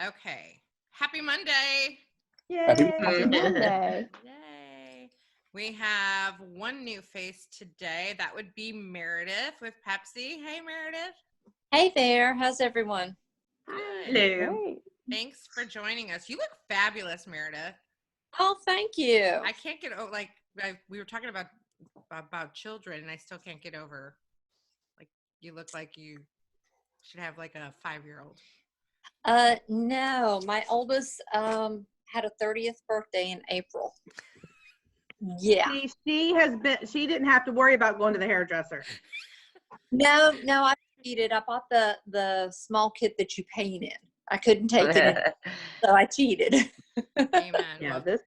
Okay. Happy Monday. Yay! Happy Monday. Yay. We have one new face today. That would be Meredith with Pepsi. Hey, Meredith. Hey there. How's everyone? Good. Hello. Great. Thanks for joining us. You look fabulous, Meredith. Oh, thank you. I can't get over, we were talking about children, and I still can't get over, you look like you should have like a 5-year-old. No, my oldest had a 30th birthday in April. Yeah. See, she didn't have to worry about going to the hairdresser. No, I cheated. I bought the small kit that you paint in. I couldn't take it, so I cheated. Amen. Yeah, Well,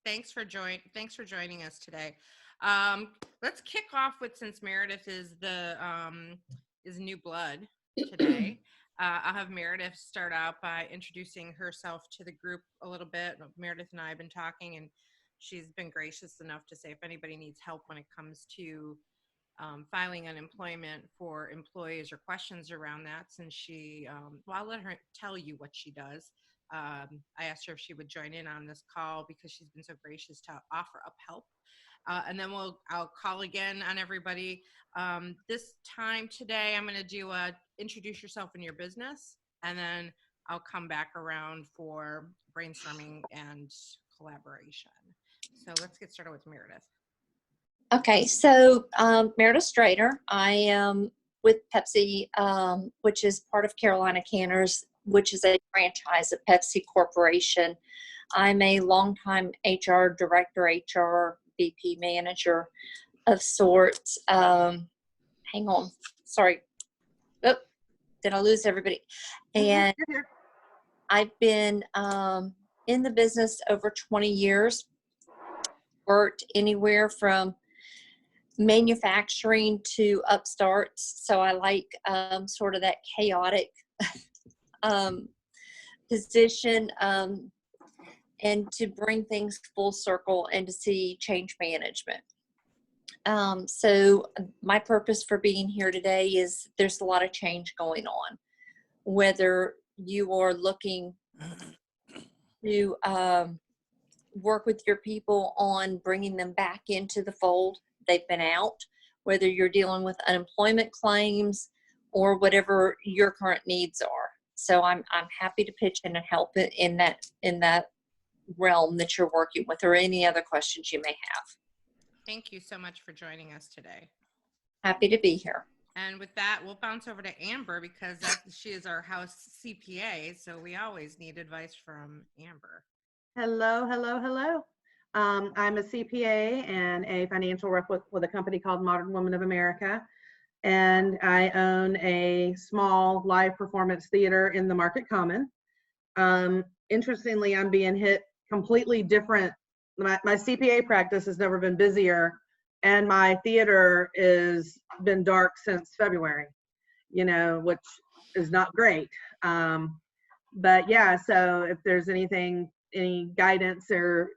thanks for joining us today. Let's kick off with, since Meredith is is new blood today. I'll have Meredith start out by introducing herself to the group a little bit. Meredith and I have been talking, and she's been gracious enough to say if anybody needs help when it comes to filing unemployment for employees or questions around that, since she, I'll let her tell you what she does. I asked her if she would join in on this call because she's been so gracious to offer up help. And then I'll call again on everybody. This time today, I'm going to do introduce yourself and your business, and then I'll come back around for brainstorming and collaboration. So let's get started with Meredith. Okay, so Meredith Strader. I am with Pepsi, which is part of Carolina Canners, which is a franchise of Pepsi Corporation. I'm a longtime HR Director, HR VP manager of sorts. Hang on, sorry. Oh, did I lose everybody? And I've been in the business over 20 years. Worked anywhere from manufacturing to upstarts, so I like sort of that chaotic position, and to bring things full circle and to see change management. So my purpose for being here today is there's a lot of change going on. Whether you are looking to work with your people on bringing them back into the fold, they've been out, whether you're dealing with unemployment claims or whatever your current needs are. So I'm happy to pitch in and help in that realm that you're working with, or any other questions you may have. Thank you so much for joining us today. Happy to be here. And with that, we'll bounce over to Amber because she is our house CPA, so we always need advice from Amber. Hello. I'm a CPA and a financial rep with a company called Modern Women of America. And I own a small live performance theater in the Market Common. Interestingly, I'm being hit completely different. My CPA practice has never been busier, and my theater is been dark since February, which is not great. But yeah, so if there's any guidance or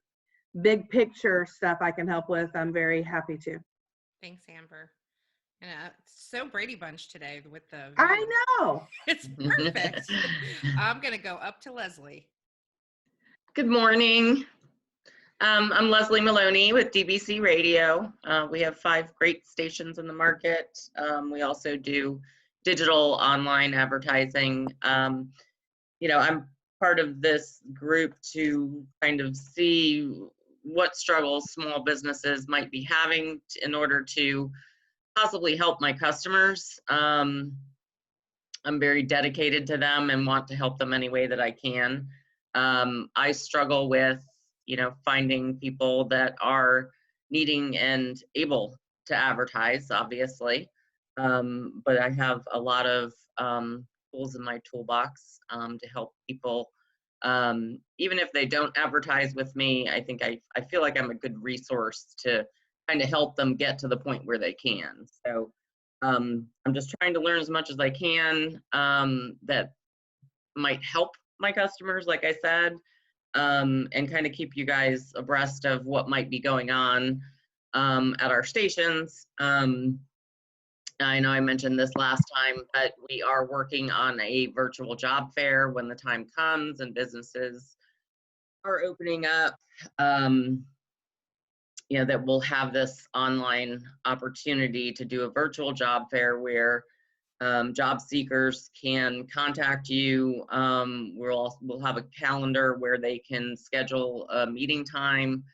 big picture stuff I can help with, I'm very happy to. Thanks, Amber. And so Brady Bunch today with the. I know. It's perfect. I'm going to go up to Leslie. Good morning. I'm Leslie Maloney with DBC Radio. We have 5 great stations in the market. We also do digital online advertising. I'm part of this group to kind of see what struggles small businesses might be having in order to possibly help my customers. I'm very dedicated to them and want to help them any way that I can. I struggle with, finding people that are needing and able to advertise, obviously. But I have a lot of tools in my toolbox to help people. Even if they don't advertise with me, I think I feel like I'm a good resource to kind of help them get to the point where they can. So I'm just trying to learn as much as I can that might help my customers, like I said, and kind of keep you guys abreast of what might be going on at our stations. I know I mentioned this last time, but we are working on a virtual job fair when the time comes and businesses are opening up. That we'll have this online opportunity to do a virtual job fair where job seekers can contact you. We'll have a calendar where they can schedule a meeting time,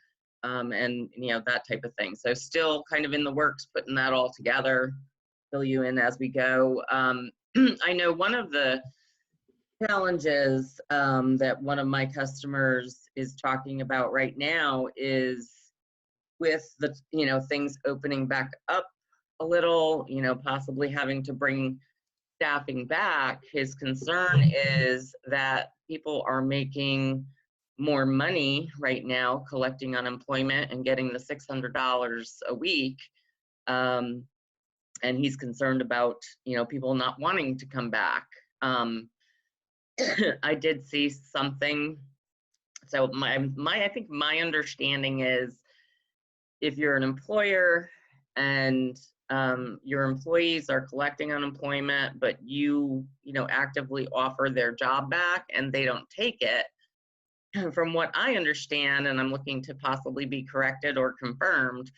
and that type of thing. So still kind of in the works, putting that all together, fill you in as we go. I know one of the challenges that one of my customers is talking about right now is with the things opening back up a little, possibly having to bring staffing back. His concern is that people are making more money right now collecting unemployment and getting the $600 a week, and he's concerned about people not wanting to come back. I did see something. So I think my understanding is, if you're an employer and your employees are collecting unemployment, but you actively offer their job back and they don't take it, from what I understand, and I'm looking to possibly be corrected or confirmed,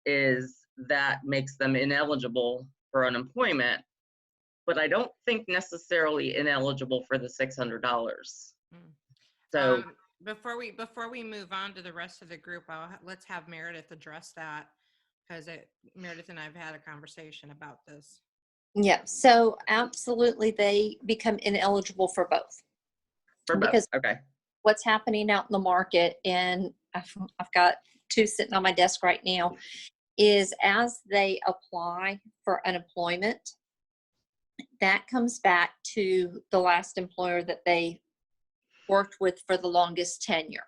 is that makes them ineligible for unemployment. But I don't think necessarily ineligible for the $600. So before we move on to the rest of the group, let's have Meredith address that, because Meredith and I have had a conversation about this. Yeah, so absolutely they become ineligible for both. Because okay. What's happening out in the market, and I've got two sitting on my desk right now, is as they apply for unemployment, that comes back to the last employer that they worked with for the longest tenure.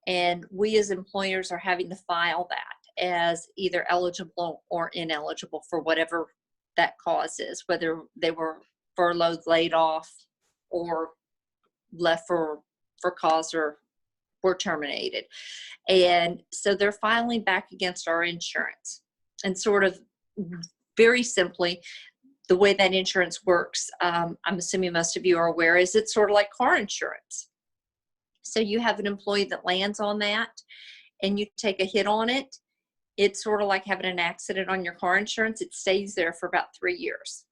And we as employers are having to file that as either eligible or ineligible for whatever that cause is, whether they were furloughed, laid off, or left for cause, or were terminated. And so they're filing back against our insurance. And sort of very simply, the way that insurance works, I'm assuming most of you are aware, is it's sort of like car insurance. So you have an employee that lands on that and you take a hit on it. It's sort of like having an accident on your car insurance. It stays there for about 3 years.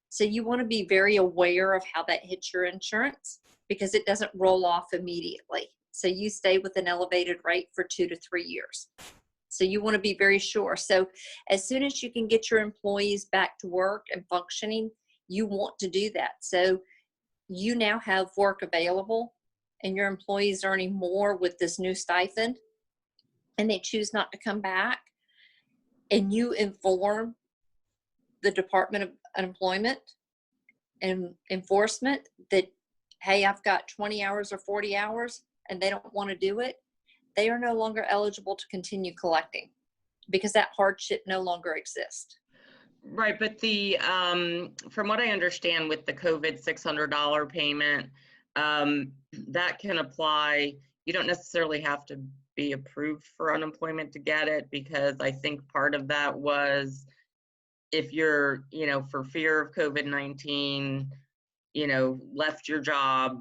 So you want to be very aware of how that hits your insurance, because it doesn't roll off immediately. So you stay with an elevated rate for 2 to 3 years. So you want to be very sure. So as soon as you can get your employees back to work and functioning, you want to do that. So you now have work available and your employees earning more with this new stipend, and they choose not to come back, and you inform the Department of Unemployment and Enforcement that, hey, I've got 20 hours or 40 hours, and they don't want to do it, they are no longer eligible to continue collecting, because that hardship no longer exists. Right, but the from what I understand with the COVID $600 payment, that can apply. You don't necessarily have to be approved for unemployment to get it, because I think part of that was, if you're, for fear of COVID-19, left your job,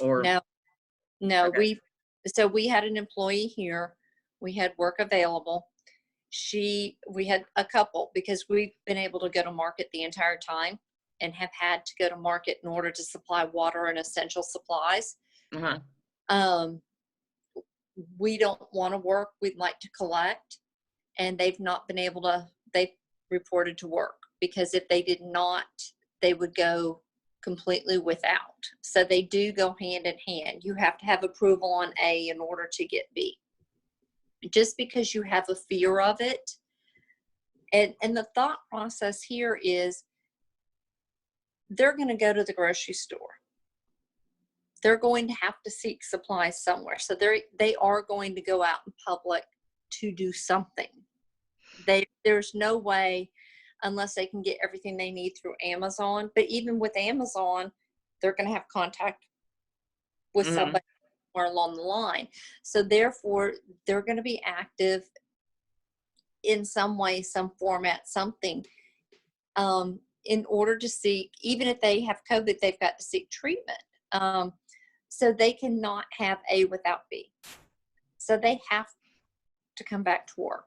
or No, okay. we had an employee here. We had work available. We had a couple, because we've been able to go to market the entire time and have had to go to market in order to supply water and essential supplies. Uh-huh. We don't want to work. We'd like to collect, and they've not been able to. They reported to work, because if they did not, they would go completely without. So they do go hand in hand. You have to have approval on A in order to get B. Just because you have a fear of it. And the thought process here is, they're going to go to the grocery store. They're going to have to seek supplies somewhere. So they are going to go out in public to do something. There's no way, unless they can get everything they need through Amazon. But even with Amazon, they're going to have contact with somebody more along the line. So therefore, they're going to be active in some way, some format, something. in order to seek, even if they have COVID, they've got to seek treatment. So they cannot have A without B. So they have to come back to work.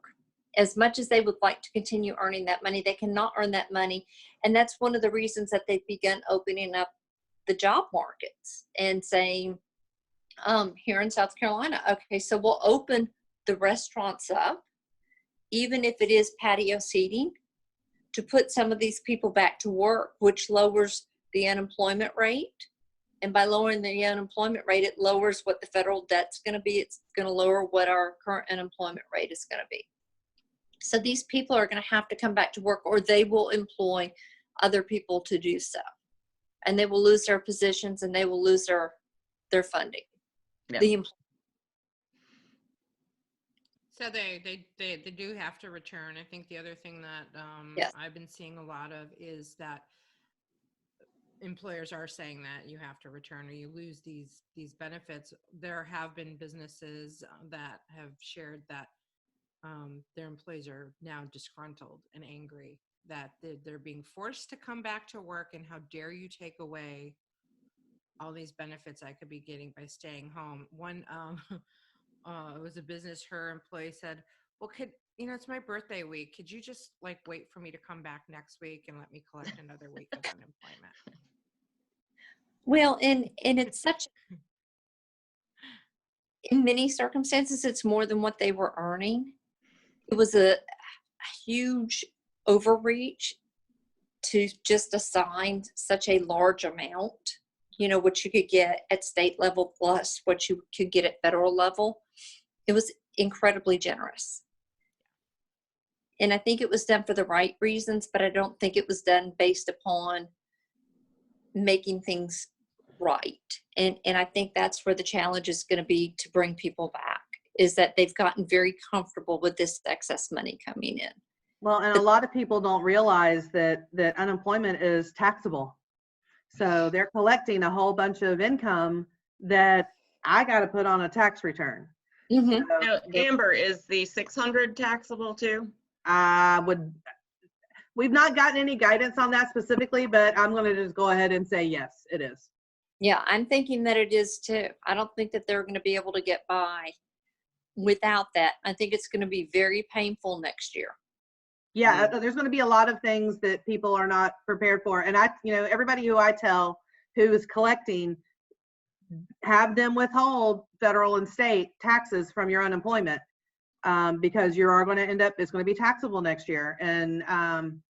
As much as they would like to continue earning that money, they cannot earn that money. And that's one of the reasons that they've begun opening up the job markets and saying, here in South Carolina, okay, so we'll open the restaurants up, even if it is patio seating, to put some of these people back to work, which lowers the unemployment rate. And by lowering the unemployment rate, it lowers what the federal debt's going to be. It's going to lower what our current unemployment rate is going to be. So these people are going to have to come back to work, or they will employ other people to do so. And they will lose their positions, and they will lose their funding. Yeah. So they do have to return. I think the other thing that Yes. I've been seeing a lot of is that employers are saying that you have to return or you lose these benefits. There have been businesses that have shared that their employees are now disgruntled and angry that they're being forced to come back to work, and how dare you take away all these benefits I could be getting by staying home. One it was a business, her employee said, well, it's my birthday week. Could you just wait for me to come back next week and let me collect another week of unemployment? Well, and it's such, in many circumstances, it's more than what they were earning. It was a huge overreach to just assign such a large amount, what you could get at state level plus what you could get at federal level. It was incredibly generous. And I think it was done for the right reasons, but I don't think it was done based upon making things right. And I think that's where the challenge is going to be to bring people back, is that they've gotten very comfortable with this excess money coming in. Well, and a lot of people don't realize that unemployment is taxable. So they're collecting a whole bunch of income that I got to put on a tax return. Mm-hmm. So Now, Amber, is the 600 taxable too? we've not gotten any guidance on that specifically, but I'm going to just go ahead and say yes, it is. Yeah, I'm thinking that it is too. I don't think that they're going to be able to get by without that. I think it's going to be very painful next year. Yeah, there's going to be a lot of things that people are not prepared for. And everybody who I tell who is collecting, have them withhold federal and state taxes from your unemployment, because you are going to end up, it's going to be taxable next year. And and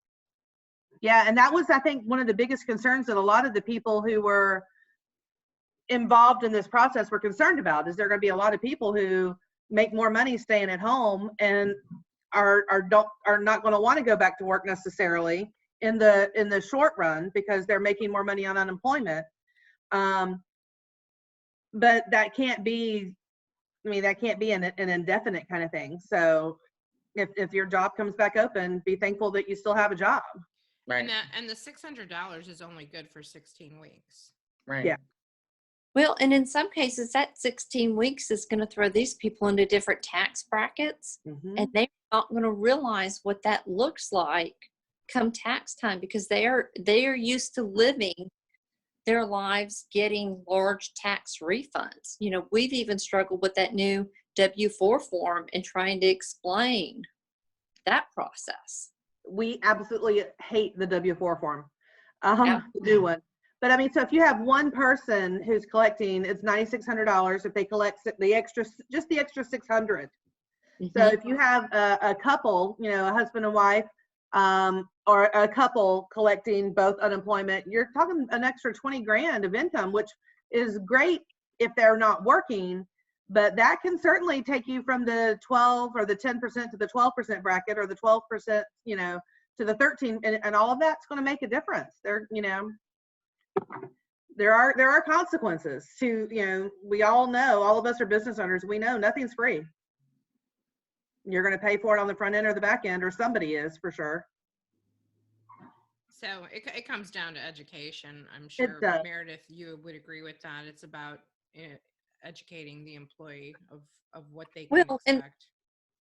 that was, I think, one of the biggest concerns that a lot of the people who were involved in this process were concerned about, is there going to be a lot of people who make more money staying at home and are not going to want to go back to work necessarily in the short run because they're making more money on unemployment. But that can't be, that can't be an indefinite kind of thing. So if your job comes back open, be thankful that you still have a job. Right. And the $600 is only good for 16 weeks. Right. Yeah. Well, and in some cases, that 16 weeks is going to throw these people into different tax brackets, Mm-hmm. and they're not going to realize what that looks like come tax time, because they are used to living their lives getting large tax refunds. We've even struggled with that new W-4 form and trying to explain that process. We absolutely hate the W-4 form. To do one. But so if you have one person who's collecting, it's $9,600. If they collect the extra 600. Mm-hmm. So if you have a couple, a husband and wife, or a couple collecting both unemployment, you're talking an extra 20 grand of income, which is great if they're not working, but that can certainly take you from the 12 or the 10% to the 12% bracket, or the 12%, to the 13, and all of that's going to make a difference. There are consequences to, we all know, all of us are business owners. We know nothing's free. You're going to pay for it on the front end or the back end, or somebody is, for sure. So it comes down to education. I'm sure, Meredith, you would agree with that. It's about educating the employee of what they can expect.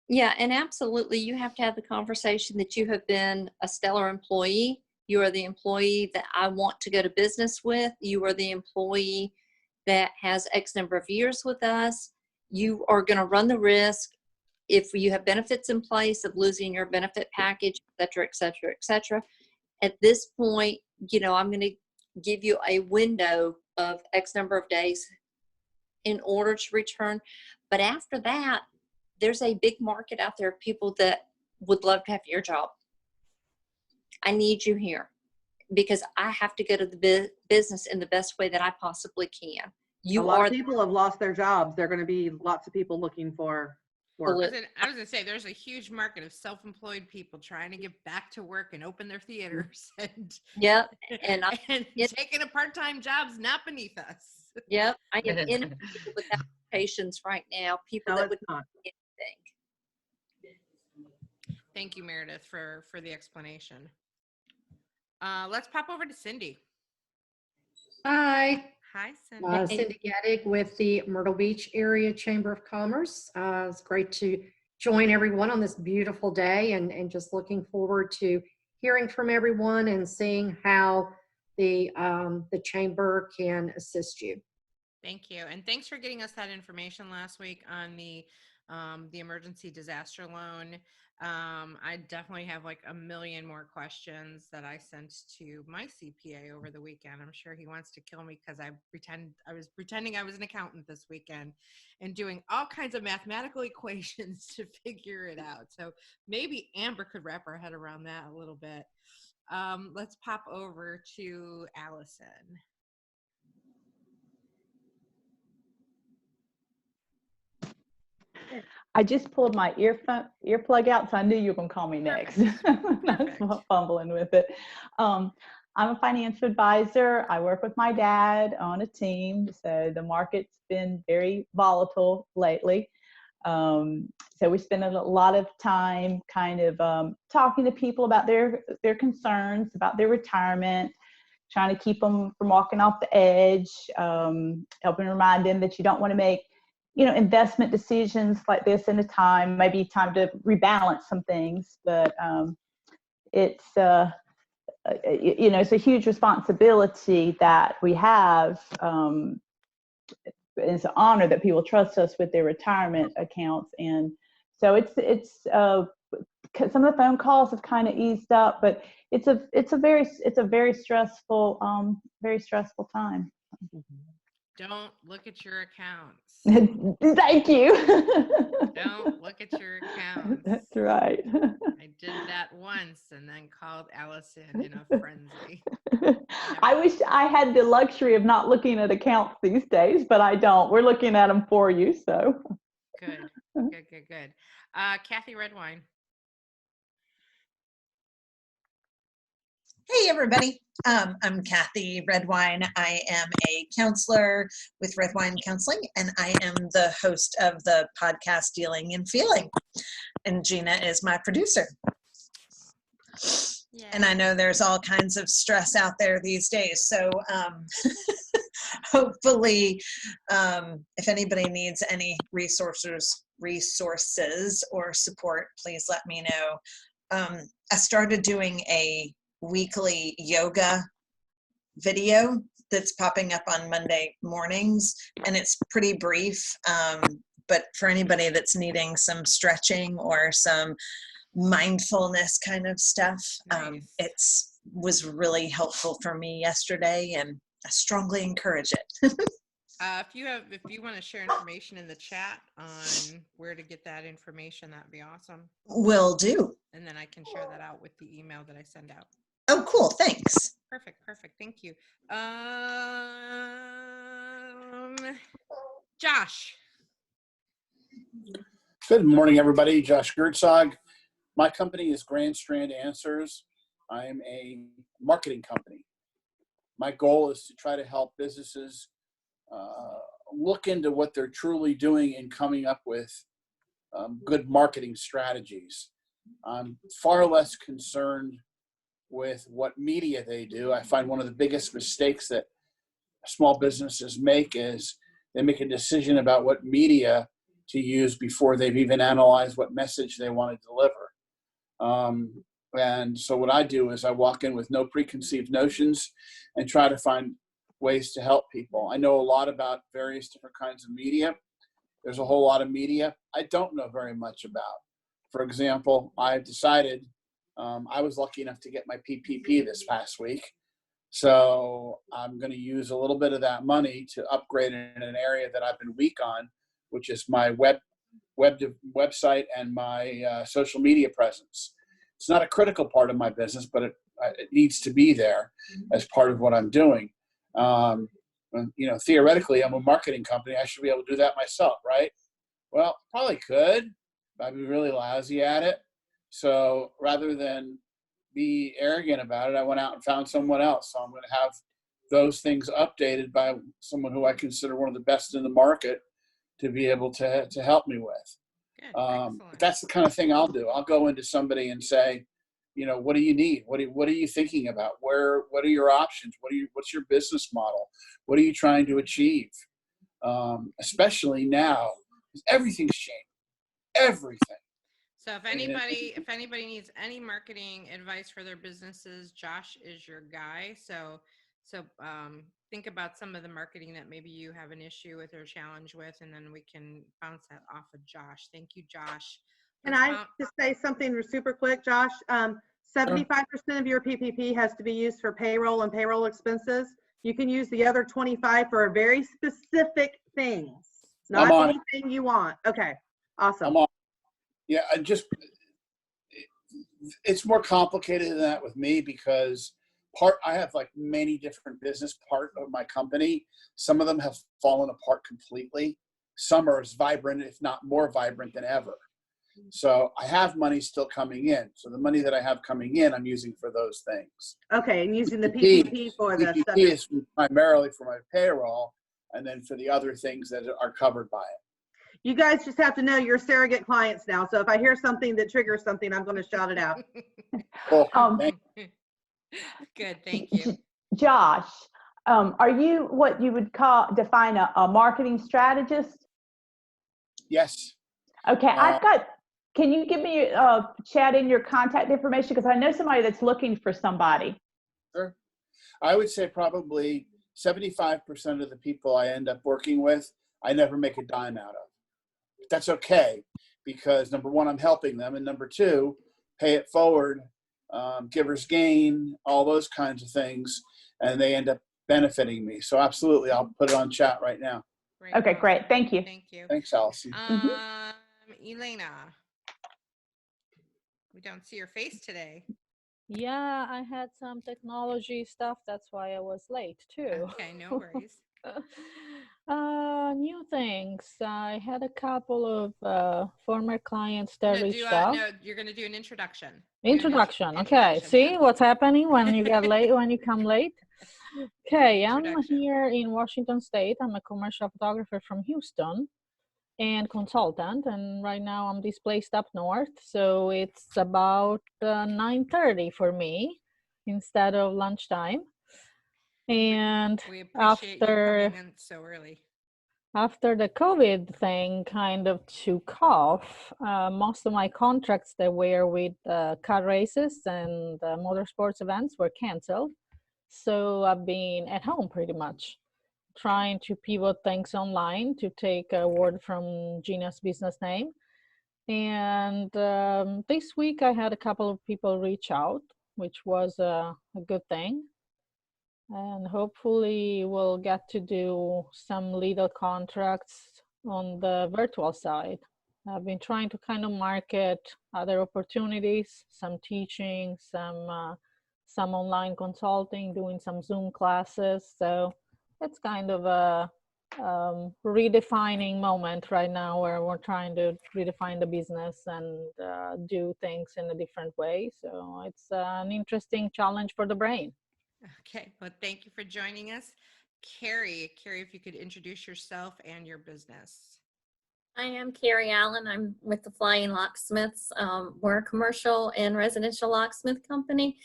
And absolutely, you have to have the conversation that you have been a stellar employee You are the employee that I want to go to business with. You are the employee that has X number of years with us. You are going to run the risk, if you have benefits in place, of losing your benefit package, et cetera, et cetera, et cetera. At this point, I'm going to give you a window of X number of days in order to return. But after that, there's a big market out there of people that would love to have your job. I need you here because I have to go to the business in the best way that I possibly can. A lot of people have lost their jobs. There are going to be lots of people looking for work. I was going to say, there's a huge market of self-employed people trying to get back to work and open their theaters and, yep. and taking a part-time jobs not beneath us. Yep. I am in with applications right now. People that would not. do anything. Thank you, Meredith, for the explanation. Let's pop over to Cindy. Hi, Hi, Cindy. Cindy Gaddig with the Myrtle Beach Area Chamber of Commerce. It's great to join everyone on this beautiful day and just looking forward to hearing from everyone and seeing how the chamber can assist you. Thank you. And thanks for getting us that information last week on the emergency disaster loan. I definitely have like a million more questions that I sent to my CPA over the weekend. I'm sure he wants to kill me because I was pretending I was an accountant this weekend and doing all kinds of mathematical equations to figure it out. So maybe Amber could wrap her head around that a little bit. Let's pop over to Allison. I just pulled my earplug out, so I knew you were going to call me next. I was fumbling with it. I'm a financial advisor. I work with my dad on a team, so the market's been very volatile lately. So we spend a lot of time kind of talking to people about their concerns, about their retirement, trying to keep them from walking off the edge, helping remind them that you don't want to make investment decisions like this in a time, maybe time to rebalance some things, but it's it's a huge responsibility that we have. It's an honor that people trust us with their retirement accounts, and so it's some of the phone calls have kind of eased up, but it's a very stressful time. Don't look at your accounts. Thank you. Don't look at your accounts. That's right. I did that once and then called Allison in a frenzy. I wish I had the luxury of not looking at accounts these days, but I don't. We're looking at them for you, so. Good. Kathy Redwine. Hey, everybody. I'm Kathy Redwine. I am a counselor with Redwine Counseling, and I am the host of the podcast Dealing and Feeling. And Gina is my producer. Yeah. And I know there's all kinds of stress out there these days. So hopefully, if anybody needs any resources or support, please let me know. I started doing a weekly yoga video that's popping up on Monday mornings, and it's pretty brief, but for anybody that's needing some stretching or some mindfulness kind of stuff, nice. It's was really helpful for me yesterday, and I strongly encourage it. If you want to share information in the chat on where to get that information, that'd be awesome. Will do. And then I can share that out with the email that I send out. Oh, cool. Thanks. Perfect. Thank you. Josh. Good morning, everybody. Josh Gertzog. My company is Grand Strand Answers. I am a marketing company. My goal is to try to help businesses look into what they're truly doing and coming up with good marketing strategies. I'm far less concerned with what media they do. I find one of the biggest mistakes that small businesses make is they make a decision about what media to use before they've even analyzed what message they want to deliver. And so what I do is I walk in with no preconceived notions and try to find ways to help people. I know a lot about various different kinds of media. There's a whole lot of media I don't know very much about. For example, I've decided, I was lucky enough to get my PPP this past week. So I'm going to use a little bit of that money to upgrade in an area that I've been weak on, which is my website and my social media presence. It's not a critical part of my business, but it needs to be there as part of what I'm doing. Theoretically, I'm a marketing company. I should be able to do that myself, right? Well, probably could, but I'd be really lousy at it. So rather than be arrogant about it, I went out and found someone else. So I'm going to have those things updated by someone who I consider one of the best in the market to be able to help me with. But that's the kind of thing I'll do. I'll go into somebody and say, what do you need? What are you thinking about? What are your options? What's your business model? What are you trying to achieve? Especially now, because everything's changed. Everything. So if anybody needs any marketing advice for their businesses, Josh is your guy. So think about some of the marketing that maybe you have an issue with or challenge with, and then we can bounce that off of Josh. Thank you, Josh. Can I just say something super quick, Josh? 75% of your PPP has to be used for payroll and payroll expenses. You can use the other 25 for very specific things, not anything you want. Okay, awesome. Yeah, it's more complicated than that with me because I have like many different business part of my company. Some of them have fallen apart completely. Some are as vibrant, if not more vibrant than ever. So I have money still coming in. So the money that I have coming in, I'm using for those things. Okay, and using the PPP for the PPP is primarily for my payroll, and then for the other things that are covered by it. You guys just have to know you're surrogate clients now. So if I hear something that triggers something, I'm going to shout it out. Cool. Good, thank you. Josh, are you what you would define a marketing strategist? Yes. Okay, can you give me chat in your contact information? Because I know somebody that's looking for somebody. Sure. I would say probably 75% of the people I end up working with, I never make a dime out of. But that's okay, because number one, I'm helping them, and number two, pay it forward, giver's gain, all those kinds of things, and they end up benefiting me. So absolutely, I'll put it on chat right now. Great. Okay, great. Thank you. Thank you. Thanks, Allison. Elena, we don't see your face today. Yeah, I had some technology stuff. That's why I was late too. Okay, no worries. New things. I had a couple of former clients that reached out. No, you're going to do an introduction. Introduction. Okay. See what's happening when you get late, when you come late. Okay, I'm here in Washington State. I'm a commercial photographer from Houston and consultant, and right now I'm displaced up north, so it's about 9:30 for me instead of lunchtime. And we appreciate you coming in so early. After the COVID thing kind of took off, most of my contracts that were with car races and motorsports events were canceled. So I've been at home pretty much, trying to pivot things online, to take a word from Gina's business name. And this week I had a couple of people reach out, which was a good thing. And hopefully we'll get to do some little contracts on the virtual side. I've been trying to kind of market other opportunities, some teaching, some online consulting, doing some Zoom classes. So it's kind of a redefining moment right now where we're trying to redefine the business and do things in a different way. So it's an interesting challenge for the brain. Okay, well, thank you for joining us. Carrie, if you could introduce yourself and your business. I am Carrie Allen. I'm with the Flying Locksmiths. We're a commercial and residential locksmith company.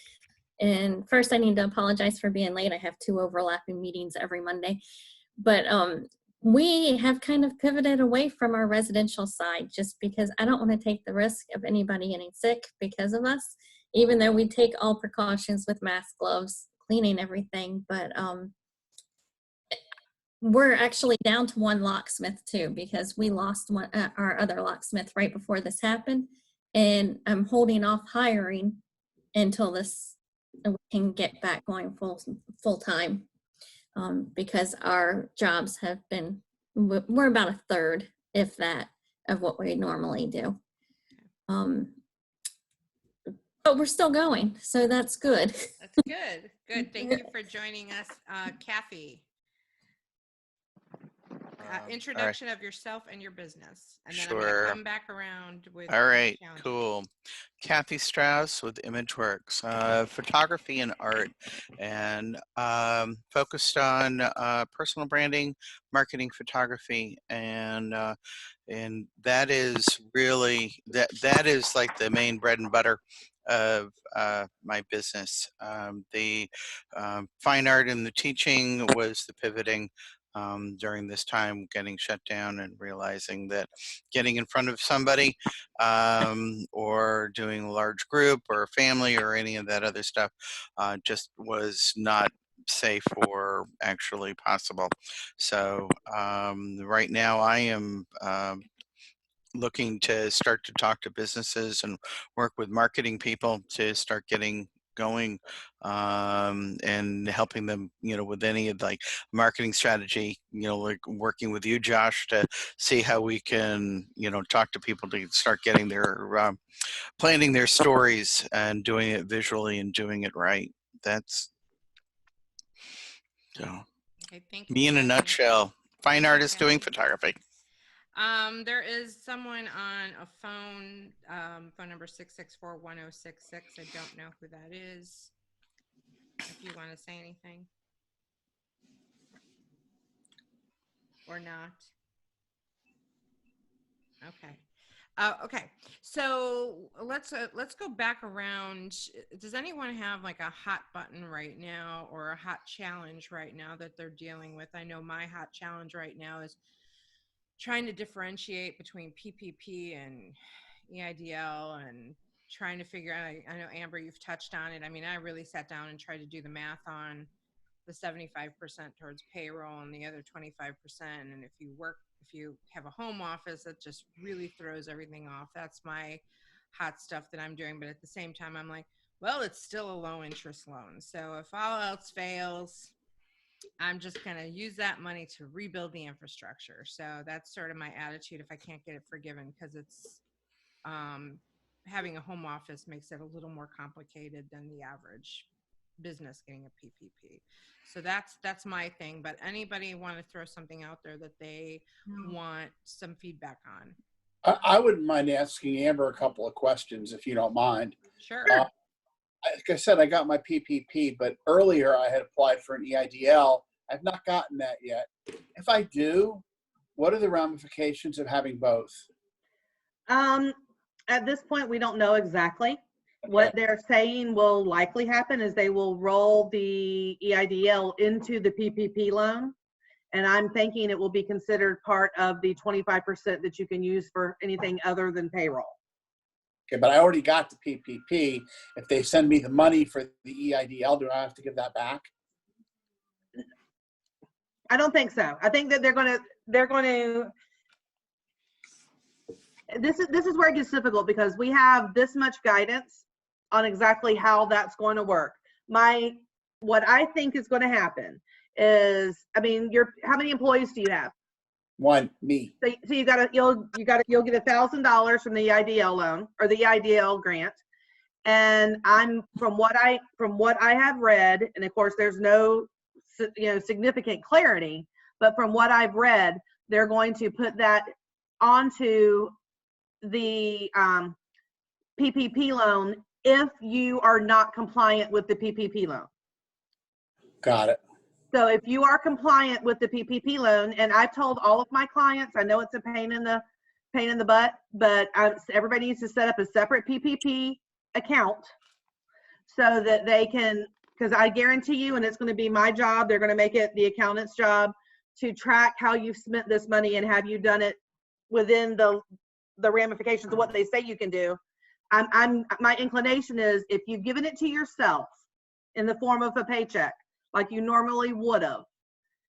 And first, I need to apologize for being late. I have 2 overlapping meetings every Monday. But we have kind of pivoted away from our residential side just because I don't want to take the risk of anybody getting sick because of us. even though we take all precautions with mask, gloves, cleaning everything, but we're actually down to one locksmith too, because we lost one, our other locksmith right before this happened. And I'm holding off hiring until this we can get back going full time, because our jobs have been, we're about a third, if that, of what we normally do. But we're still going, so that's good. That's good. Good. Thank you for joining us, Kathy. Introduction of yourself and your business, and then I'm going to come back around with. All right, challenges. cool. Kathy Strauss with ImageWorks, photography and art, and focused on personal branding, marketing, photography, and that is really that is like the main bread and butter of my business. The fine art and the teaching was the pivoting. During this time, getting shut down and realizing that getting in front of somebody or doing a large group or family or any of that other stuff just was not safe or actually possible. So right now I am looking to start to talk to businesses and work with marketing people to start getting going and helping them, with any of like marketing strategy, like working with you, Josh, to see how we can, talk to people to start getting their, planning their stories and doing it visually and doing it right. That's so Okay, thank you, me in a nutshell. Fine artist doing photography. There is someone on a phone, phone number 664-1066. I don't know who that is. If you want to say anything or not. Okay. Okay. So let's go back around. Does anyone have like a hot button right now or a hot challenge right now that they're dealing with? I know my hot challenge right now is trying to differentiate between PPP and EIDL and trying to figure out, I know Amber, you've touched on it. I mean, I really sat down and tried to do the math on the 75% towards payroll and the other 25%. And if you have a home office, that just really throws everything off. That's my hot stuff that I'm doing. But at the same time, I'm like, well, it's still a low interest loan. So if all else fails, I'm just going to use that money to rebuild the infrastructure. So that's sort of my attitude if I can't get it forgiven, because it's having a home office makes it a little more complicated than the average business getting a PPP. So that's my thing. But anybody want to throw something out there that they want some feedback on? I wouldn't mind asking Amber a couple of questions if you don't mind. Sure. Like I said, I got my PPP, but earlier I had applied for an EIDL. I've not gotten that yet. If I do, what are the ramifications of having both? At this point, we don't know exactly. What they're saying will likely happen is they will roll the EIDL into the PPP loan. And I'm thinking it will be considered part of the 25% that you can use for anything other than payroll. Okay, but I already got the PPP. If they send me the money for the EIDL, do I have to give that back? I don't think so. I think that they're going to, this is where it gets difficult, because we have this much guidance on exactly how that's going to work. What I think is going to happen is, I mean, how many employees do you have? One, me. So you'll get $1,000 from the EIDL loan or the EIDL grant. And from what I have read, and of course there's no significant clarity, but from what I've read, they're going to put that onto the PPP loan if you are not compliant with the PPP loan. Got it. So if you are compliant with the PPP loan, and I've told all of my clients, I know it's a pain in the butt, but everybody needs to set up a separate PPP account so that they can, because I guarantee you, and it's going to be my job, they're going to make it the accountant's job to track how you've spent this money and have you done it within the ramifications of what they say you can do. my inclination is if you've given it to yourself in the form of a paycheck, like you normally would have,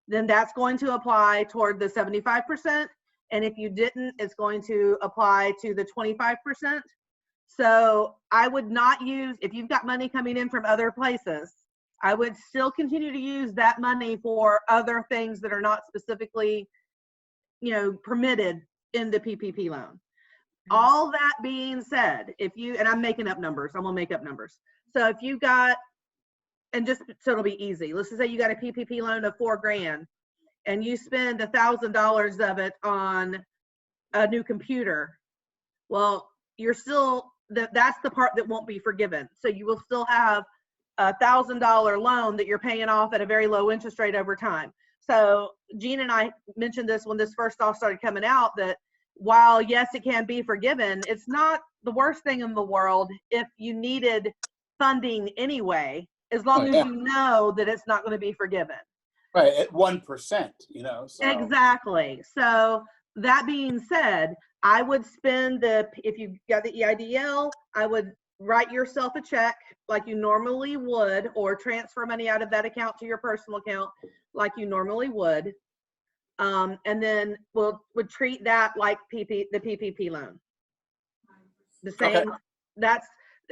then that's going to apply toward the 75%. And if you didn't, it's going to apply to the 25%. So I would not use, if you've got money coming in from other places, I would still continue to use that money for other things that are not specifically, permitted in the PPP loan. All that being said, if you, and I'm making up numbers, I'm gonna make up numbers. So if you got, and just so it'll be easy, let's just say you got a PPP loan of $4,000 and you spend $1,000 of it on a new computer. Well, you're still, that's the part that won't be forgiven. So you will still have a $1,000 loan that you're paying off at a very low interest rate over time. So Jean and I mentioned this when this first all started coming out, that while yes, it can be forgiven, it's not the worst thing in the world if you needed funding anyway, as long as you know that it's not going to be forgiven. Right, at 1%, so. Exactly. So that being said, I would spend if you got the EIDL, I would write yourself a check like you normally would, or transfer money out of that account to your personal account like you normally would. And then would treat that like the PPP loan. The same. Okay. That's,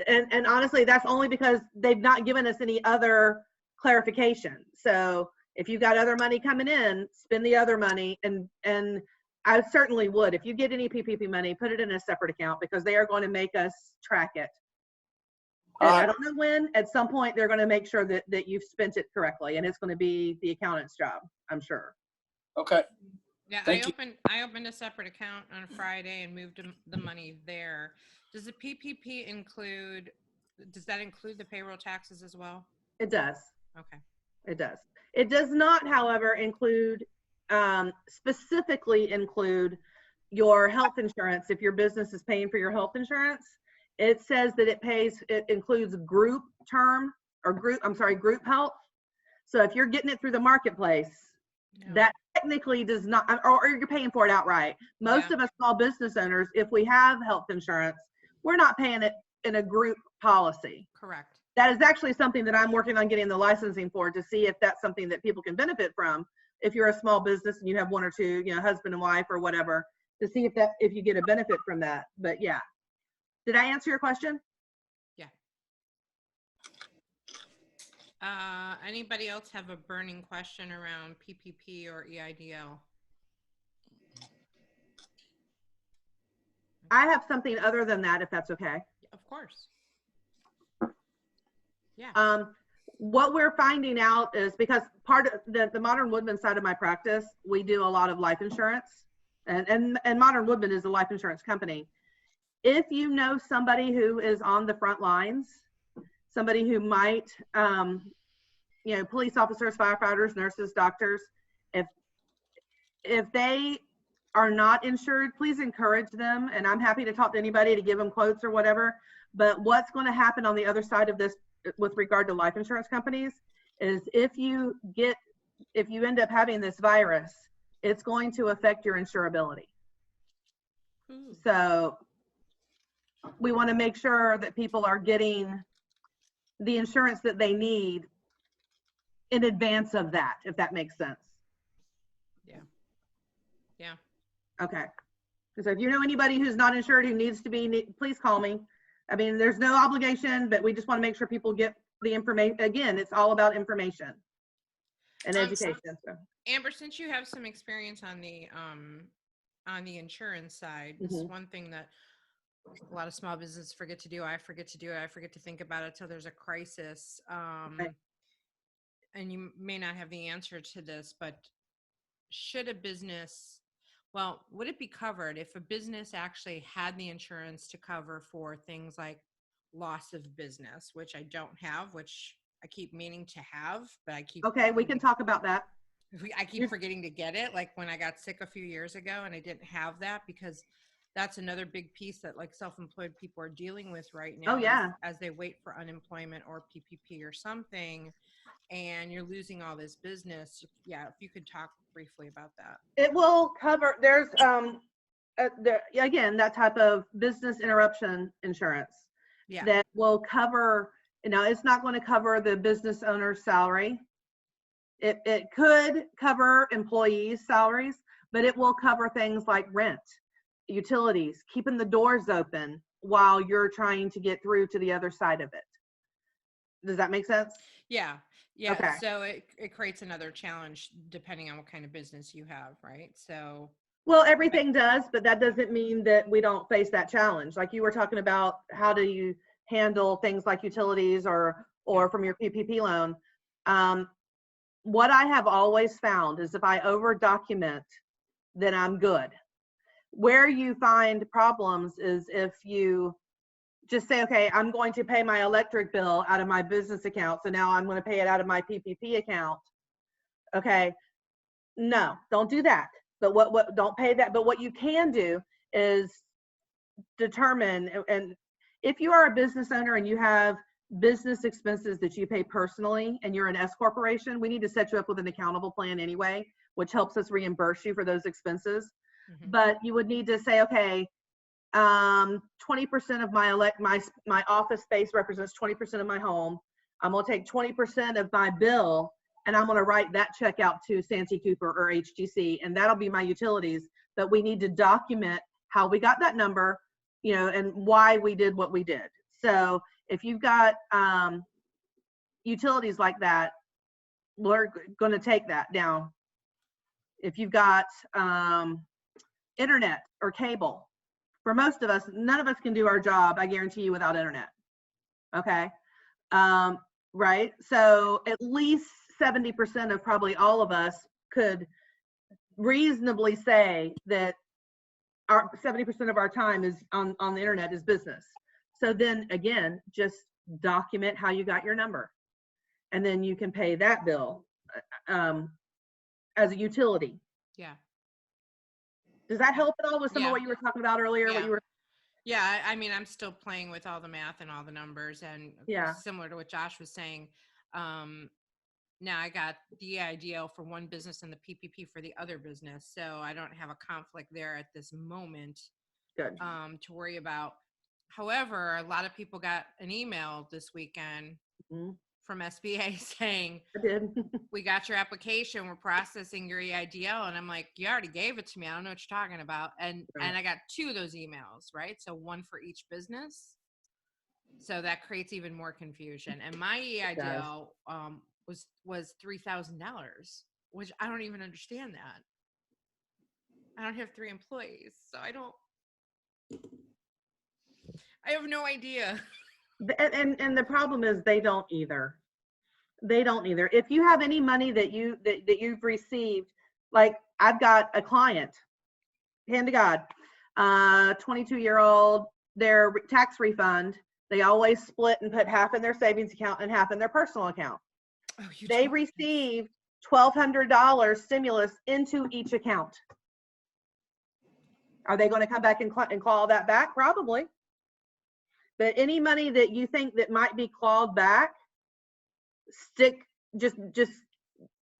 and honestly, that's only because they've not given us any other clarification. So if you've got other money coming in, spend the other money. And I certainly would, if you get any PPP money, put it in a separate account, because they are going to make us track it. And I don't know when, at some point, they're going to make sure that you've spent it correctly, and it's going to be the accountant's job, I'm sure. Okay. Yeah, I opened a separate account on Friday and moved the money there. Does the PPP include the payroll taxes as well? It does. Okay. It does. It does not, however, specifically include your health insurance. If your business is paying for your health insurance, it says that it includes group health. So if you're getting it through the marketplace, that technically does not, or you're paying for it outright. Most of us small business owners, if we have health insurance, we're not paying it in a group policy. Correct. That is actually something that I'm working on getting the licensing for, to see if that's something that people can benefit from. If you're a small business and you have one or two, husband and wife or whatever, to see if you get a benefit from that. But yeah. Did I answer your question? Yeah. Anybody else have a burning question around PPP or EIDL? I have something other than that, if that's okay. Of course. Yeah. What we're finding out is, because part of the Modern Woodman side of my practice, we do a lot of life insurance, and Modern Woodman is a life insurance company. If you know somebody who is on the front lines, somebody who might, police officers, firefighters, nurses, doctors, if they are not insured, please encourage them. And I'm happy to talk to anybody to give them quotes or whatever. But what's going to happen on the other side of this with regard to life insurance companies is, if you end up having this virus, it's going to affect your insurability. So we want to make sure that people are getting the insurance that they need in advance of that, if that makes sense. Yeah. Okay. So if you know anybody who's not insured who needs to be, please call me. I mean, there's no obligation, but we just want to make sure people get the information. Again, it's all about information and education. So. Amber, since you have some experience on the insurance side, this is one thing that a lot of small businesses forget to do. I forget to do it. I forget to think about it till there's a crisis. Right. And you may not have the answer to this, but should a business, would it be covered if a business actually had the insurance to cover for things like loss of business, which I don't have, which I keep meaning to have, but I keep. Okay, we can talk about that. I keep forgetting to get it. Like when I got sick a few years ago and I didn't have that, because that's another big piece that like self-employed people are dealing with right now. Oh yeah. As they wait for unemployment or PPP or something, and you're losing all this business. Yeah, if you could talk briefly about that. It will cover, there's again, that type of business interruption insurance Yeah. that will cover, it's not going to cover the business owner's salary. It could cover employees' salaries, but it will cover things like rent, utilities, keeping the doors open while you're trying to get through to the other side of it. Does that make sense? Yeah. Yeah. Okay. So it creates another challenge depending on what kind of business you have, right? So. Well, everything does, but that doesn't mean that we don't face that challenge. Like you were talking about, how do you handle things like utilities or from your PPP loan? What I have always found is if I over document, then I'm good. Where you find problems is if you just say, okay, I'm going to pay my electric bill out of my business account, so now I'm going to pay it out of my PPP account. Okay, no, don't do that. But what don't pay that. But what you can do is determine, and if you are a business owner and you have business expenses that you pay personally and you're an S corporation, we need to set you up with an accountable plan anyway, which helps us reimburse you for those expenses. Mm-hmm. But you would need to say, okay, 20% of my office space represents 20% of my home. I'm going to take 20% of my bill and I'm going to write that check out to Santee Cooper or HGC, and that'll be my utilities. But we need to document how we got that number, and why we did what we did. So if you've got utilities like that, we're going to take that down. If you've got internet or cable, for most of us, none of us can do our job, I guarantee you, without internet. Okay. Right. So at least 70% of probably all of us could reasonably say that our 70% of our time is on the internet is business. So then again, just document how you got your number, and then you can pay that bill as a utility. Yeah. Does that help at all with some of what you were talking about earlier? Yeah. What you were. Yeah, I mean, I'm still playing with all the math and all the numbers, and similar to what Josh was saying. Now I got the EIDL for one business and the PPP for the other business, so I don't have a conflict there at this moment. Good. To worry about. However, a lot of people got an email this weekend from SBA saying, I did. we got your application, we're processing your EIDL. And I'm like, you already gave it to me. I don't know what you're talking about. And I got 2 of those emails, right? So one for each business. So that creates even more confusion. And my EIDL was $3,000, which I don't even understand that. I don't have 3 employees, so I have no idea. And the problem is they don't either. If you have any money that you've received, like I've got a client, hand to God, 22-year-old, their tax refund, they always split and put half in their savings account and half in their personal account. Oh, they received $1,200 stimulus into each account. Are they going to come back and claw that back? Probably. But any money that you think that might be clawed back, just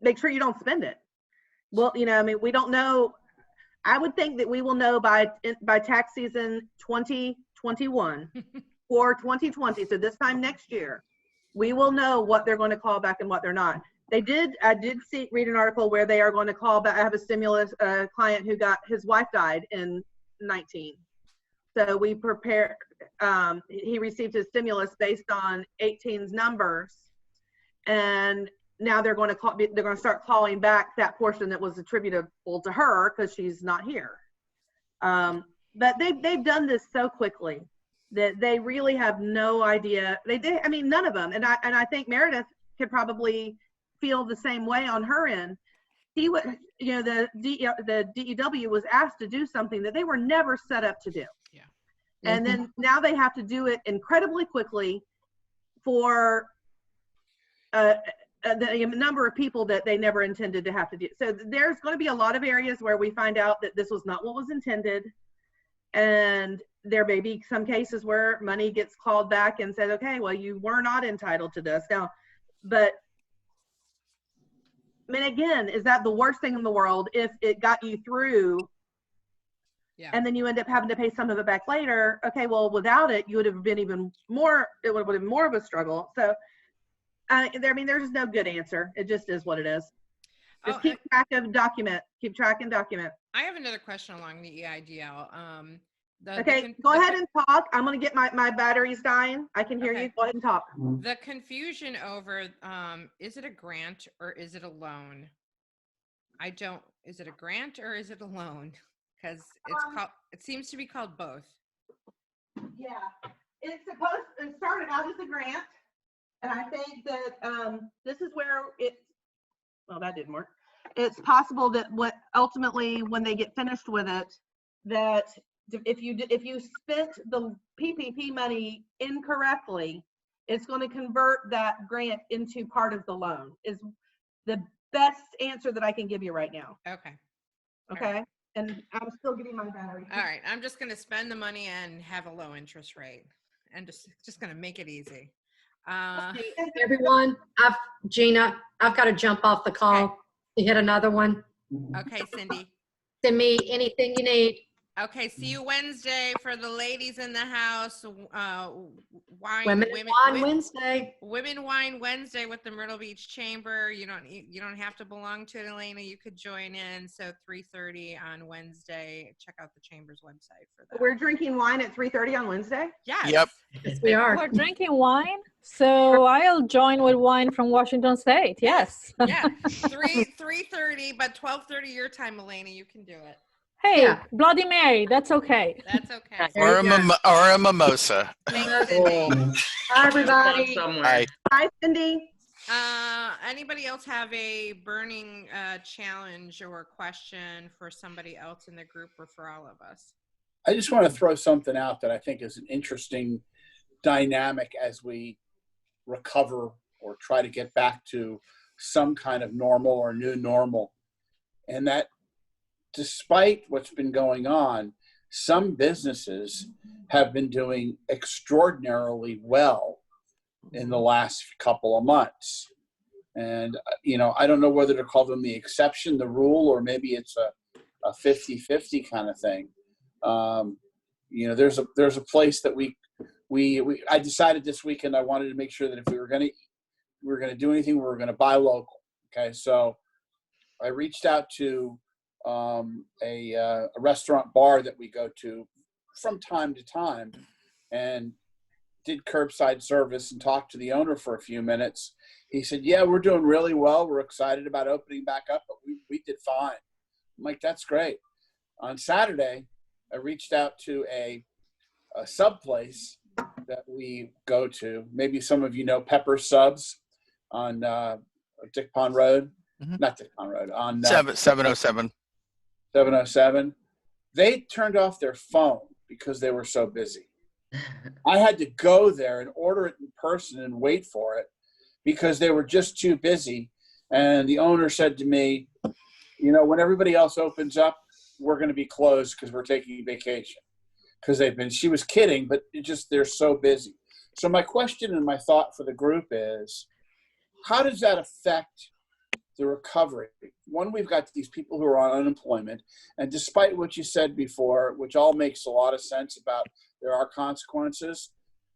make sure you don't spend it. Well, I mean, we don't know. I would think that we will know by tax season 2021 or 2020. So this time next year, we will know what they're going to claw back and what they're not. I did read an article where they are going to claw back. I have a stimulus client who his wife died in 19. So we prepared, he received his stimulus based on 18's numbers. And now they're going to start clawing back that portion that was attributable to her because she's not here. But they've done this so quickly that they really have no idea. I mean, none of them. And I think Meredith could probably feel the same way on her end. The DEW was asked to do something that they were never set up to do. Yeah. And then now they have to do it incredibly quickly for the number of people that they never intended to have to do. So there's going to be a lot of areas where we find out that this was not what was intended. And there may be some cases where money gets called back and said, okay, well, you were not entitled to this. Now, but I mean, again, is that the worst thing in the world if it got you through and then you end up having to pay some of it back later. Okay, well, without it, you would have been even more, it would have been more of a struggle. So, I mean, there's no good answer. It just is what it is. Just keep track of document. Keep track and document. I have another question along the EIDL. Okay, go ahead and talk. I'm going to get my batteries dying. I can hear you. Go ahead and talk. The confusion over, is it a grant or is it a loan? Is it a grant or is it a loan? Because it seems to be called both. Yeah, it started out as a grant. And I think that this is where well, that didn't work. It's possible that ultimately when they get finished with it, that if you spent the PPP money incorrectly, it's going to convert that grant into part of the loan. Is the best answer that I can give you right now. Okay. Okay. Right. And I'm still getting my battery. All right. I'm just going to spend the money and have a low interest rate, and just going to make it easy. Everyone, Gina, I've got to jump off the call to hit another one. Okay, Cindy. Send me anything you need. Okay, see you Wednesday for the ladies in the house. Women Wine Wednesday. Women Wine Wednesday with the Myrtle Beach Chamber. You don't have to belong to it, Elena. You could join in. So 3:30 on Wednesday. Check out the Chamber's website for that. We're drinking wine at 3:30 on Wednesday? Yes. Yep. Yes, we are. We're drinking wine, so I'll join with wine from Washington State. Yes. Yeah. 3:30, but 12:30 your time, Elena. You can do it. Hey, Yeah. Bloody Mary, that's okay. That's okay. Or a mimosa. Thanks, Cindy. Bye, everybody. Bye. Bye, Cindy. Anybody else have a burning challenge or question for somebody else in the group or for all of us? I just want to throw something out that I think is an interesting dynamic as we recover or try to get back to some kind of normal or new normal. And that despite what's been going on, some businesses have been doing extraordinarily well in the last couple of months. And, I don't know whether to call them the exception, the rule, or maybe it's a 50-50 kind of thing. There's a place that I decided this weekend I wanted to make sure that if we were going to do anything, we were going to buy local. Okay, so I reached out to a restaurant bar that we go to from time to time and did curbside service and talked to the owner for a few minutes. He said, yeah, we're doing really well. We're excited about opening back up, but we did fine. I'm like, that's great. On Saturday, I reached out to a sub place that we go to. Maybe some of you know Pepper Subs on Dick Pond Road. Mm-hmm. Not Dick Pond Road. On 707. 707. They turned off their phone because they were so busy. I had to go there and order it in person and wait for it because they were just too busy. And the owner said to me, when everybody else opens up, we're going to be closed because we're taking vacation. Because she was kidding, but they're so busy. So my question and my thought for the group is, how does that affect the recovery? One, we've got these people who are on unemployment, and despite what you said before, which all makes a lot of sense about there are consequences,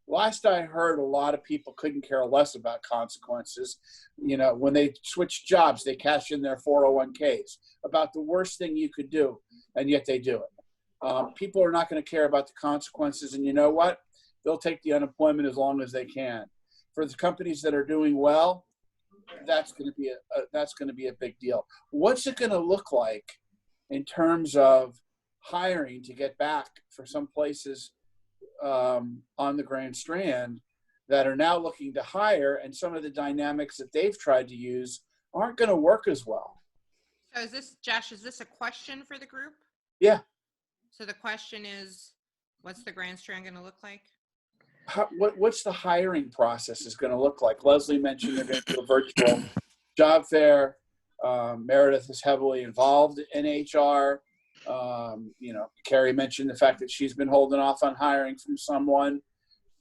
last I heard, a lot of people couldn't care less about consequences. When they switch jobs, they cash in their 401ks, about the worst thing you could do, and yet they do it. People are not going to care about the consequences, and you know what? They'll take the unemployment as long as they can. For the companies that are doing well, that's going to be a big deal. What's it going to look like in terms of hiring to get back for some places on the Grand Strand that are now looking to hire, and some of the dynamics that they've tried to use aren't going to work as well? So Josh, is this a question for the group? Yeah. So the question is, what's the Grand Strand going to look like? What's the hiring process is going to look like? Leslie mentioned they're going to do a virtual job fair. Meredith is heavily involved in HR. Carrie mentioned the fact that she's been holding off on hiring from someone.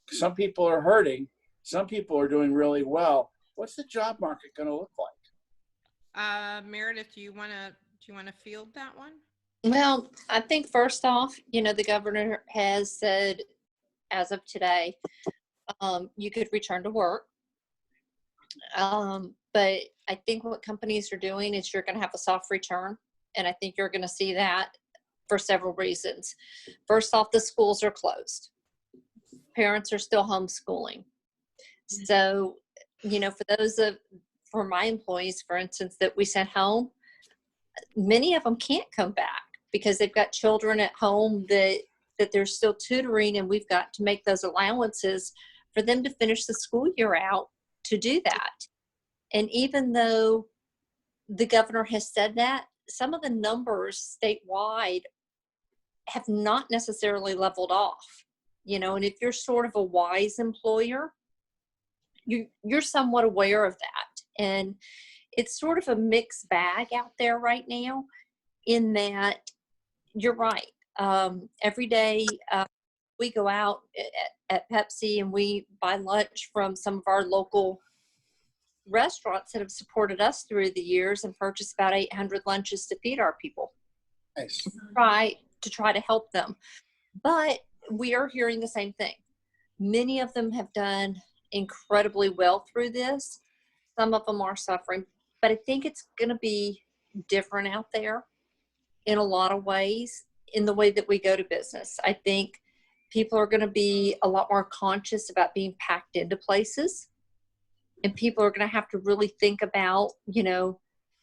Some people are hurting. Some people are doing really well. What's the job market going to look like? Meredith, do you want to field that one? Well, I think first off, the governor has said as of today, you could return to work. But I think what companies are doing is you're going to have a soft return. And I think you're going to see that for several reasons. First off, the schools are closed. Parents are still homeschooling. So, for my employees, for instance, that we sent home, many of them can't come back because they've got children at home that they're still tutoring, and we've got to make those allowances for them to finish the school year out to do that. And even though the governor has said that, some of the numbers statewide have not necessarily leveled off, and if you're sort of a wise employer, you're somewhat aware of that. And it's sort of a mixed bag out there right now, in that you're right. Every day we go out at Pepsi and we buy lunch from some of our local restaurants that have supported us through the years and purchased about 800 lunches to feed our people. Nice. To try to help them. But we are hearing the same thing. Many of them have done incredibly well through this. Some of them are suffering, but I think it's going to be different out there in a lot of ways in the way that we go to business. I think people are going to be a lot more conscious about being packed into places, and people are going to have to really think about,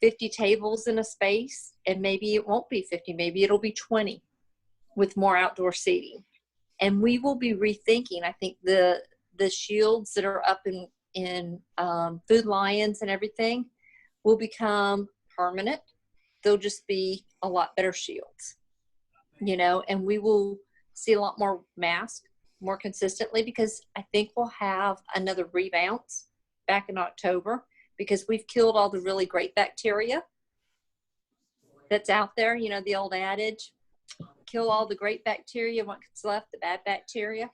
50 tables in a space, and maybe it won't be 50, maybe it'll be 20 with more outdoor seating. And we will be rethinking, I think, the shields that are up in Food Lions and everything will become permanent. They'll just be a lot better shields, and we will see a lot more masks more consistently, because I think we'll have another rebounce back in October, because we've killed all the really great bacteria that's out there. The old adage, kill all the great bacteria, what's left, the bad bacteria.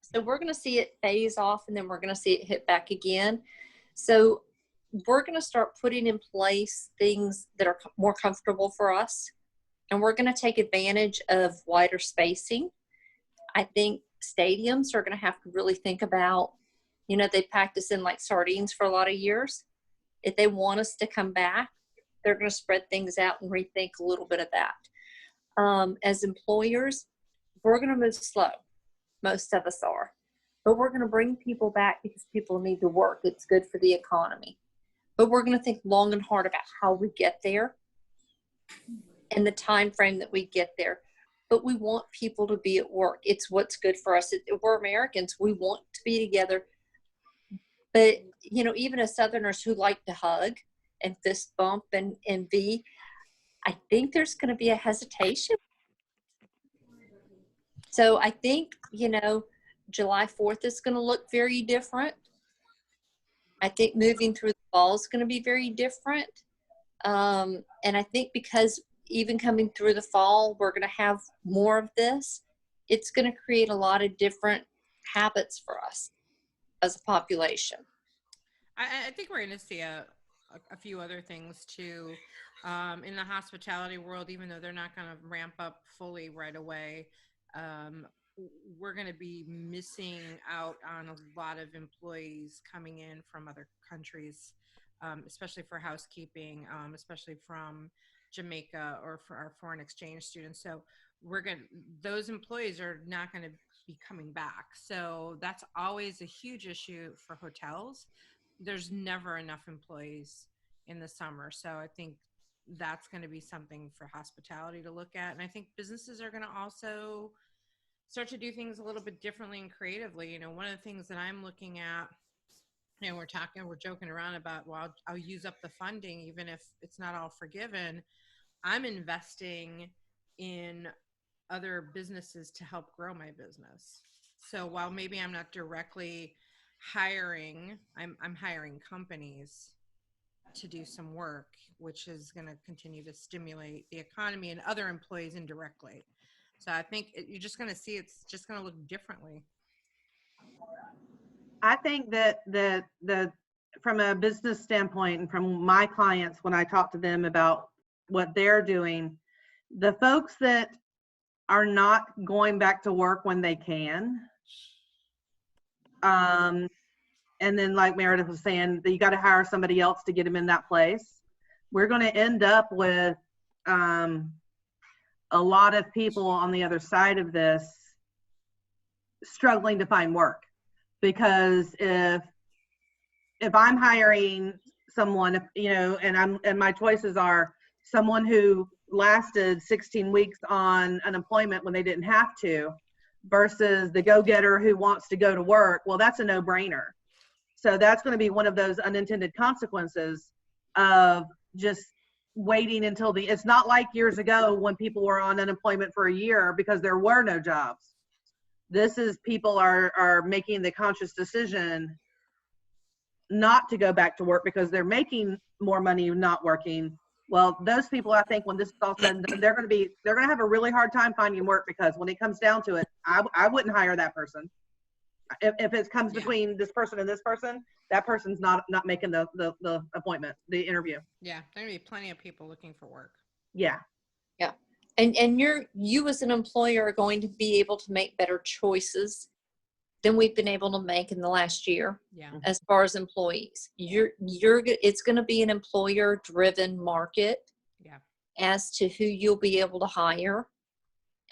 So we're going to see it phase off, and then we're going to see it hit back again. So we're going to start putting in place things that are more comfortable for us, and we're going to take advantage of wider spacing. I think stadiums are going to have to really think about, they packed us in like sardines for a lot of years. If they want us to come back, they're going to spread things out and rethink a little bit of that. As employers, we're going to move slow. Most of us are. But we're going to bring people back because people need to work. It's good for the economy. But we're going to think long and hard about how we get there and the time frame that we get there. But we want people to be at work. It's what's good for us. We're Americans. We want to be together. But, even as Southerners who like to hug and fist bump and be, I think there's going to be a hesitation. So I think, July 4th is going to look very different. I think moving through the fall is going to be very different. And I think because even coming through the fall, we're going to have more of this. It's going to create a lot of different habits for us as a population. I think we're going to see a few other things too in the hospitality world, even though they're not going to ramp up fully right away. We're going to be missing out on a lot of employees coming in from other countries, especially for housekeeping, especially from Jamaica or for our foreign exchange students. So those employees are not going to be coming back. So that's always a huge issue for hotels. There's never enough employees in the summer. So I think that's going to be something for hospitality to look at. And I think businesses are going to also start to do things a little bit differently and creatively. One of the things that I'm looking at, we're joking around about, well, I'll use up the funding, even if it's not all forgiven. I'm investing in other businesses to help grow my business. So while maybe I'm not directly hiring, I'm hiring companies to do some work, which is going to continue to stimulate the economy and other employees indirectly. So I think you're just going to see it's just going to look differently. I think that from a business standpoint and from my clients, when I talk to them about what they're doing, The folks that are not going back to work when they can, and then like Meredith was saying, that you got to hire somebody else to get them in that place. We're going to end up with a lot of people on the other side of this struggling to find work, because if I'm hiring someone, you know, and my choices are someone who lasted 16 weeks on unemployment when they didn't have to, versus the go-getter who wants to go to work, well, that's a no-brainer. So that's going to be one of those unintended consequences of just waiting until it's not like years ago when people were on unemployment for a year because there were no jobs. This is people are making the conscious decision not to go back to work because they're making more money not working. Well, those people, I think when this is all said and done, they're going to have a really hard time finding work, because when it comes down to it, I wouldn't hire that person. If it comes between this person and this person, that person's not making the appointment, the interview. Yeah, there are going to be plenty of people looking for work. Yeah. Yeah. And you as an employer are going to be able to make better choices than we've been able to make in the last year. Yeah. As far as employees, it's going to be an employer driven market. Yeah. As to who you'll be able to hire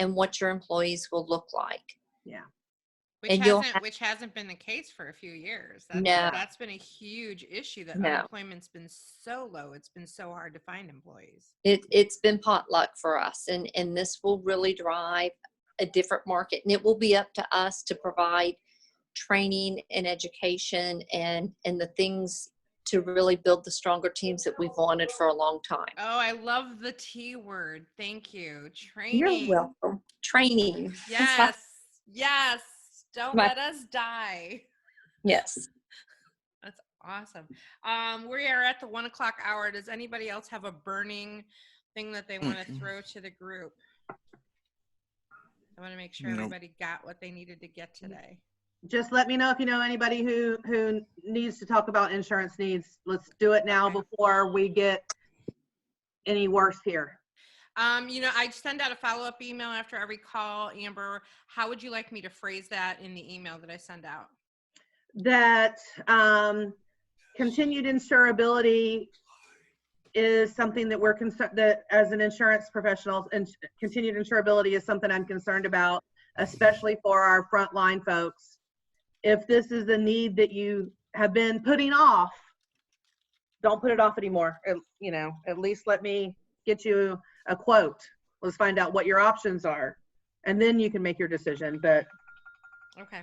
and what your employees will look like. Yeah. Which hasn't been the case for a few years. No. That's been a huge issue, that No. unemployment's been so low. It's been so hard to find employees. It's been potluck for us, and this will really drive a different market, and it will be up to us to provide training and education and the things to really build the stronger teams that we've wanted for a long time. Oh, I love the T word. Thank you. Training. You're welcome. Training. Yes. Yes. Don't My- let us die. Yes. That's awesome. We are at the 1 o'clock hour. Does anybody else have a burning thing that they want to throw to the group? I want to make sure everybody got what they needed to get today. Just let me know if you know anybody who needs to talk about insurance needs. Let's do it now before we get any worse here. I send out a follow-up email after every call. Amber, how would you like me to phrase that in the email that I send out? That continued insurability is something that we're concerned, that as an insurance professional, and continued insurability is something I'm concerned about, especially for our frontline folks. If this is a need that you have been putting off, don't put it off anymore. At least let me get you a quote. Let's find out what your options are, and then you can make your decision. But okay.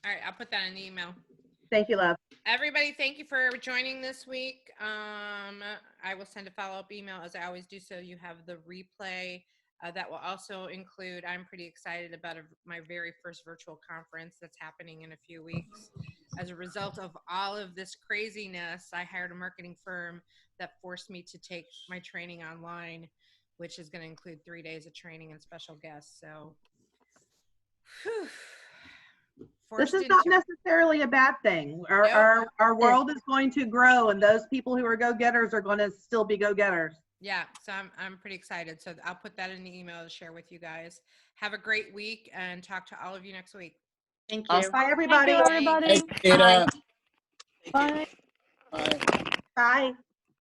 All right, I'll put that in the email. Thank you, love. Everybody, thank you for joining this week. I will send a follow-up email, as I always do, so you have the replay. That will also include, I'm pretty excited about my very first virtual conference that's happening in a few weeks. As a result of all of this craziness, I hired a marketing firm that forced me to take my training online, which is going to include 3 days of training and special guests. So, this is not necessarily a bad thing. Our world is going to grow, and those people who are go-getters are going to still be go-getters. Yeah, so I'm pretty excited. So I'll put that in the email to share with you guys. Have a great week, and talk to all of you next week. Thank you. Bye, everybody. Thank you, everybody. Hey, Kata. Bye. Bye. Bye.